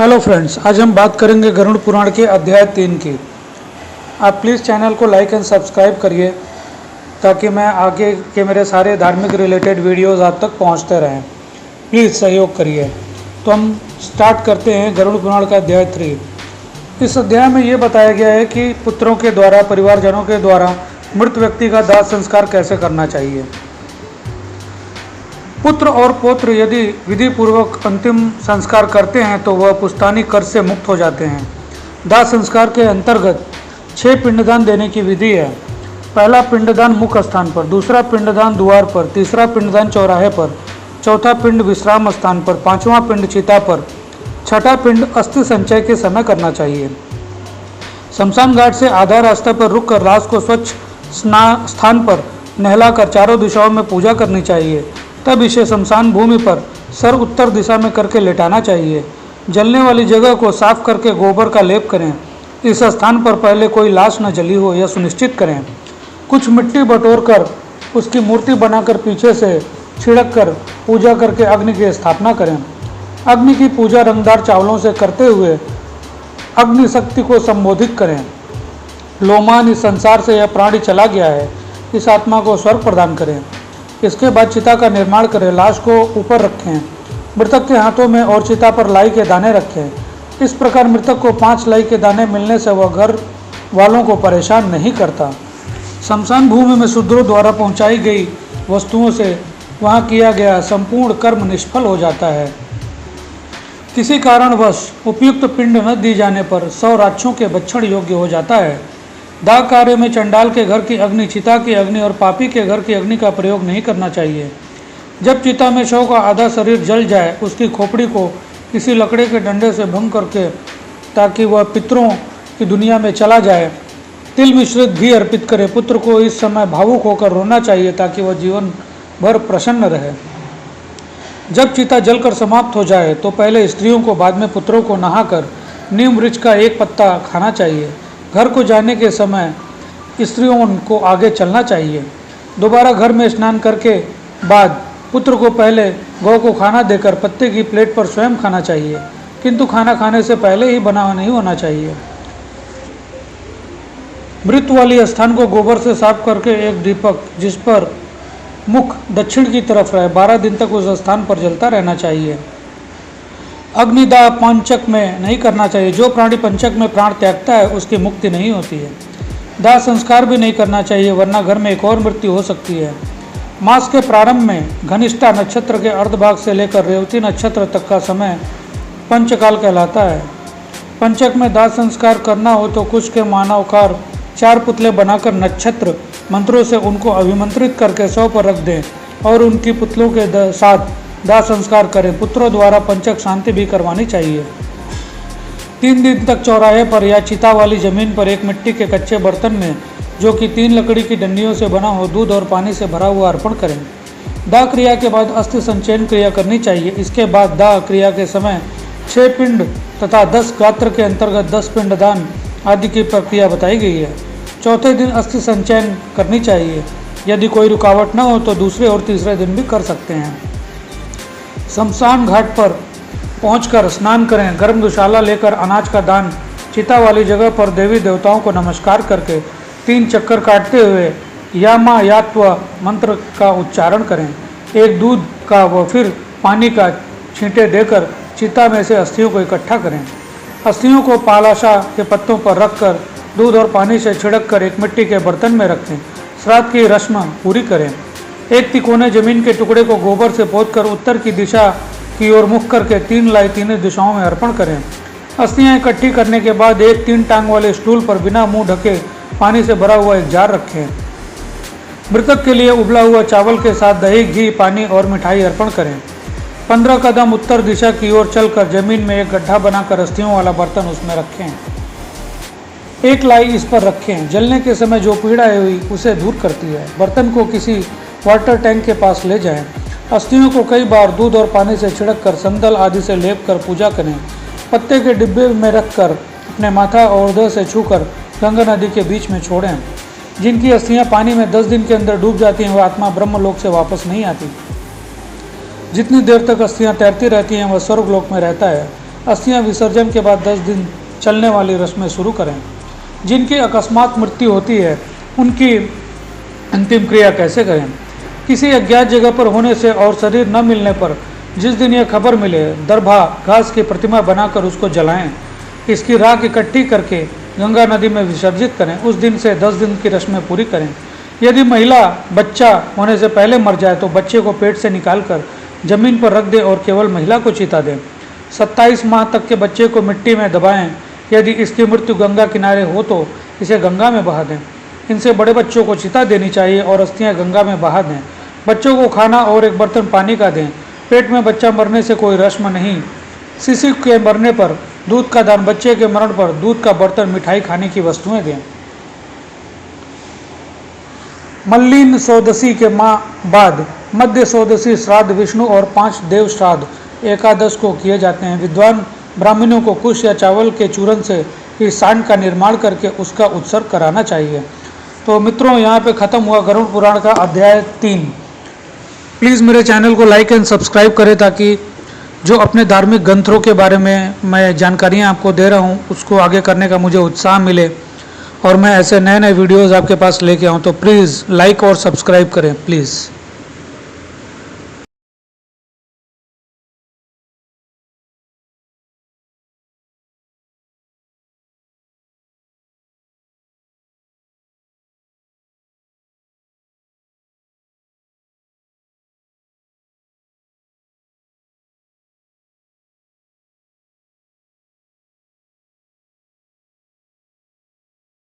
Hello friends, आज हम बात करेंगे गरुड़ पुराण के अध्याय 3 की। आप प्लीज़ चैनल को लाइक एंड सब्सक्राइब करिए ताकि मैं आगे के मेरे सारे धार्मिक रिलेटेड वीडियोस आप तक पहुंचते रहें। प्लीज़ सहयोग करिए। तो हम स्टार्ट करते हैं गरुड़ पुराण का अध्याय 3। इस अध्याय में ये बताया गया है कि पुत्रों के द्वारा, परिवारजनों के द्वारा मृत व्यक्ति का दाह संस्कार कैसे करना चाहिए। पुत्र और पौत्र यदि विधि पूर्वक अंतिम संस्कार करते हैं तो वह पुश्तैनी कर्ज से मुक्त हो जाते हैं। दाह संस्कार के अंतर्गत 6 पिंडदान देने की विधि है। पहला पिंडदान मुख्य स्थान पर, दूसरा पिंडदान द्वार पर, तीसरा पिंडदान चौराहे पर, चौथा पिंड विश्राम स्थान पर, पांचवा पिंड चिता पर, छठा पिंड अस्थि संचय के समय करना चाहिए। शमशान घाट से आधा रास्ता पर रुककर लाश को स्वच्छ स्थान पर नहलाकर चारों दिशाओं में पूजा करनी चाहिए। तब इसे शमशान भूमि पर सर उत्तर दिशा में करके लेटाना चाहिए। जलने वाली जगह को साफ करके गोबर का लेप करें। इस स्थान पर पहले कोई लाश न जली हो यह सुनिश्चित करें। कुछ मिट्टी बटोर कर उसकी मूर्ति बनाकर पीछे से छिड़क कर पूजा करके अग्नि की स्थापना करें। अग्नि की पूजा रंगदार चावलों से करते हुए अग्नि शक्ति को संबोधित करें। लोमान, इस संसार से यह प्राणी चला गया है, इस आत्मा को स्वर्ग प्रदान करें। इसके बाद चिता का निर्माण करें। लाश को ऊपर रखें। मृतक के हाथों में और चिता पर लाई के दाने रखें। इस प्रकार मृतक को 5 लाई के दाने मिलने से वह घर वालों को परेशान नहीं करता। शमशान भूमि में शूद्रों द्वारा पहुंचाई गई वस्तुओं से वहां किया गया संपूर्ण कर्म निष्फल हो जाता है। किसी कारणवश उपयुक्त पिंड न दी जाने पर 100 राक्षसों के भक्षण योग्य हो जाता है। दाह कार्य में चंडाल के घर की अग्नि, चिता की अग्नि और पापी के घर की अग्नि का प्रयोग नहीं करना चाहिए। जब चिता में शव का आधा शरीर जल जाए, उसकी खोपड़ी को किसी लकड़े के डंडे से भंग करके ताकि वह पितरों की दुनिया में चला जाए, तिल मिश्रित घी अर्पित करे। पुत्र को इस समय भावुक होकर रोना चाहिए ताकि वह जीवन भर प्रसन्न रहे। जब चिता जलकर समाप्त हो जाए तो पहले स्त्रियों को, बाद में पुत्रों को नहाकर नीम वृक्ष का एक पत्ता खाना चाहिए। घर को जाने के समय स्त्रियों को आगे चलना चाहिए। दोबारा घर में स्नान करके बाद पुत्र को पहले गौ को खाना देकर पत्ते की प्लेट पर स्वयं खाना चाहिए, किंतु खाना खाने से पहले ही बना नहीं होना चाहिए। मृत वाली स्थान को गोबर से साफ करके एक दीपक जिस पर मुख दक्षिण की तरफ रहे 12 दिन तक उस स्थान पर जलता रहना चाहिए। अग्निदाह पंचक में नहीं करना चाहिए। जो प्राणी पंचक में प्राण त्यागता है उसकी मुक्ति नहीं होती है। दाह संस्कार भी नहीं करना चाहिए, वरना घर में एक और मृत्यु हो सकती है। मास के प्रारंभ में घनिष्ठा नक्षत्र के अर्धभाग से लेकर रेवती नक्षत्र तक का समय पंचकाल कहलाता है। पंचक में दाह संस्कार करना हो तो कुछ के मानवकार 4 पुतले बनाकर नक्षत्र मंत्रों से उनको अभिमंत्रित करके शव पर रख दें और उनकी पुतलों के साथ दाह संस्कार करें। पुत्रों द्वारा पंचक शांति भी करवानी चाहिए। 3 दिन तक चौराहे पर या चिता वाली जमीन पर एक मिट्टी के कच्चे बर्तन में, जो कि 3 लकड़ी की डंडियों से बना हो, दूध और पानी से भरा हुआ अर्पण करें। दाह क्रिया के बाद अस्थि संचयन क्रिया करनी चाहिए। इसके बाद दाह क्रिया के समय 6 पिंड तथा 10 गात्र के अंतर्गत 10 पिंडदान आदि की प्रक्रिया बताई गई है। चौथे दिन अस्थि संचयन करनी चाहिए। यदि कोई रुकावट न हो तो दूसरे और तीसरे दिन भी कर सकते हैं। शमशान घाट पर पहुंचकर स्नान करें। गर्म दुशाला लेकर अनाज का दान चिता वाली जगह पर देवी देवताओं को नमस्कार करके 3 चक्कर काटते हुए यामायात्व मंत्र का उच्चारण करें। एक दूध का व फिर पानी का छींटे देकर चिता में से अस्थियों को इकट्ठा करें। अस्थियों को पालाशा के पत्तों पर रखकर दूध और पानी से छिड़क कर एक मिट्टी के बर्तन में रखें। श्राद्ध की रस्म पूरी करें। एक तिकोने जमीन के टुकड़े को गोबर से पोतकर उत्तर की दिशा की ओर मुख करके 3 लाई तीनों दिशाओं में अर्पण करें। अस्थियां इकट्ठी करने के बाद एक 3 टांग वाले स्टूल पर बिना मुंह ढके पानी से भरा हुआ एक जार रखें। मृतक के लिए उबला हुआ चावल के साथ दही, घी, पानी और मिठाई अर्पण करें। 15 कदम उत्तर दिशा की ओर चलकर जमीन में एक गड्ढा बनाकर अस्थियों वाला बर्तन उसमें रखें। एक लाई इस पर रखें। जलने के समय जो पीड़ा हुई उसे दूर करती है। बर्तन को किसी वाटर टैंक के पास ले जाएं। अस्थियों को कई बार दूध और पानी से छिड़क कर संदल आदि से लेप कर पूजा करें। पत्ते के डिब्बे में रखकर अपने माथा और हृदय से छूकर गंगा नदी के बीच में छोड़ें। जिनकी अस्थियां पानी में 10 दिन के अंदर डूब जाती हैं वह आत्मा ब्रह्मलोक से वापस नहीं आती। जितनी देर तक अस्थियां तैरती रहती हैं वह स्वर्गलोक में रहता है। अस्थियां विसर्जन के बाद 10 दिन चलने वाली रस्में शुरू करें। जिनकी अकस्मात मृत्यु होती है उनकी अंतिम क्रिया कैसे करें। किसी अज्ञात जगह पर होने से और शरीर न मिलने पर जिस दिन यह खबर मिले दरभा घास की प्रतिमा बनाकर उसको जलाएं। इसकी राख इकट्ठी करके गंगा नदी में विसर्जित करें। उस दिन से 10 दिन की रस्में पूरी करें। यदि महिला बच्चा होने से पहले मर जाए तो बच्चे को पेट से निकालकर जमीन पर रख दें और केवल महिला को चिता दें। 27 माह तक के बच्चे को मिट्टी में दबाएं। यदि इसकी मृत्यु गंगा किनारे हो तो इसे गंगा में बहा दें। इनसे बड़े बच्चों को चिता देनी चाहिए और अस्थियां गंगा में बहा दें। बच्चों को खाना और एक बर्तन पानी का दें। पेट में बच्चा मरने से कोई रस्म नहीं। शिशु के मरने पर दूध का दान, बच्चे के मरण पर दूध का बर्तन, मिठाई, खाने की वस्तुएं दें। मल्लीन सौदशी के बाद मध्य सौदशी श्राद्ध विष्णु और 5 देव श्राद्ध एकादश को किए जाते हैं। विद्वान ब्राह्मणों को कुश या चावल के चूर्ण से ही सांड का निर्माण करके उसका उत्सर्ग कराना चाहिए। तो मित्रों, यहाँ पे ख़त्म हुआ गरुड़ पुराण का अध्याय 3। प्लीज़ मेरे चैनल को लाइक एंड सब्सक्राइब करें ताकि जो अपने धार्मिक ग्रंथों के बारे में मैं जानकारियाँ आपको दे रहा हूँ उसको आगे करने का मुझे उत्साह मिले और मैं ऐसे नए नए वीडियोज़ आपके पास लेके आऊँ। तो प्लीज़ लाइक और सब्सक्राइब करें प्लीज़।